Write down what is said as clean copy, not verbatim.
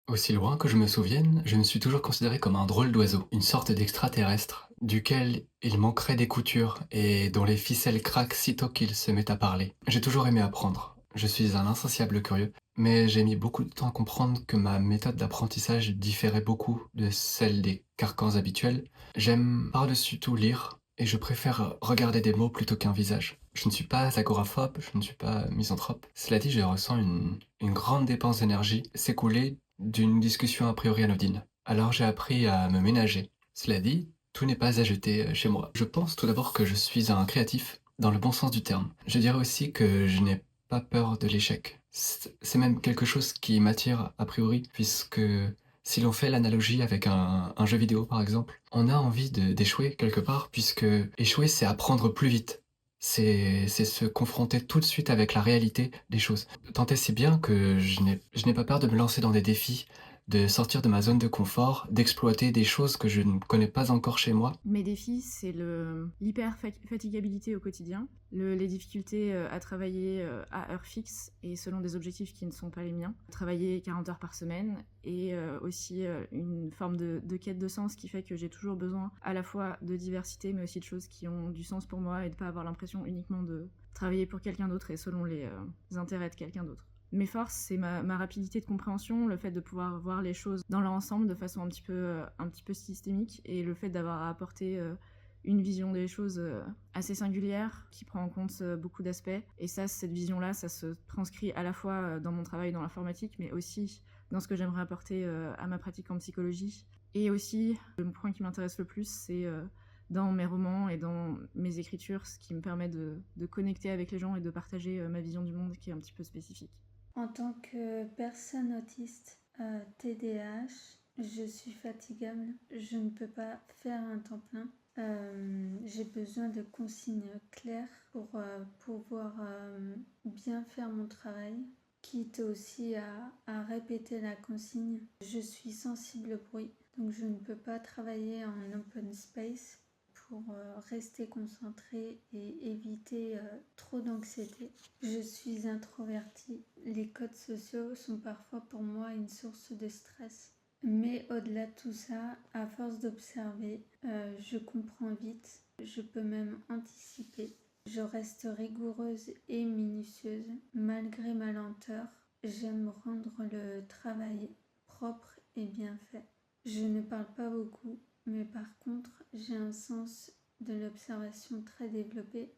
Aussi loin que je me souvienne, je me suis toujours considéré comme un drôle d'oiseau, une sorte d'extraterrestre, duquel il manquerait des coutures et dont les ficelles craquent sitôt qu'il se met à parler. J'ai toujours aimé apprendre. Je suis un insatiable curieux, mais j'ai mis beaucoup de temps à comprendre que ma méthode d'apprentissage différait beaucoup de celle des carcans habituels. J'aime par-dessus tout lire, et je préfère regarder des mots plutôt qu'un visage. Je ne suis pas agoraphobe, je ne suis pas misanthrope. Cela dit, je ressens une grande dépense d'énergie s'écouler d'une discussion a priori anodine. Alors j'ai appris à me ménager. Cela dit, tout n'est pas à jeter chez moi. Je pense tout d'abord que je suis un créatif, dans le bon sens du terme. Je dirais aussi que je n'ai pas peur de l'échec. C'est même quelque chose qui m'attire a priori, puisque si l'on fait l'analogie avec un jeu vidéo par exemple, on a envie d'échouer quelque part, puisque échouer c'est apprendre plus vite. C'est se confronter tout de suite avec la réalité des choses. Tant et si bien que je n'ai pas peur de me lancer dans des défis, de sortir de ma zone de confort, d'exploiter des choses que je ne connais pas encore chez moi. Mes défis, c'est l'hyper-fatigabilité au quotidien, les difficultés à travailler à heure fixe et selon des objectifs qui ne sont pas les miens, travailler 40 heures par semaine et aussi une forme de quête de sens qui fait que j'ai toujours besoin à la fois de diversité mais aussi de choses qui ont du sens pour moi et de pas avoir l'impression uniquement de travailler pour quelqu'un d'autre et selon les intérêts de quelqu'un d'autre. Mes forces, c'est ma rapidité de compréhension, le fait de pouvoir voir les choses dans leur ensemble de façon un petit peu systémique et le fait d'avoir à apporter une vision des choses assez singulière qui prend en compte beaucoup d'aspects. Et ça, cette vision-là, ça se transcrit à la fois dans mon travail dans l'informatique, mais aussi dans ce que j'aimerais apporter à ma pratique en psychologie. Et aussi, le point qui m'intéresse le plus, c'est dans mes romans et dans mes écritures, ce qui me permet de connecter avec les gens et de partager ma vision du monde qui est un petit peu spécifique. En tant que personne autiste TDAH, je suis fatigable. Je ne peux pas faire un temps plein. J'ai besoin de consignes claires pour pouvoir bien faire mon travail, quitte aussi à répéter la consigne. Je suis sensible au bruit, donc je ne peux pas travailler en open space pour rester concentrée et éviter trop d'anxiété. Je suis introvertie. Les codes sociaux sont parfois pour moi une source de stress. Mais au-delà de tout ça, à force d'observer, je comprends vite, je peux même anticiper. Je reste rigoureuse et minutieuse. Malgré ma lenteur, j'aime rendre le travail propre et bien fait. Je ne parle pas beaucoup, mais par contre, j'ai un sens de l'observation très développé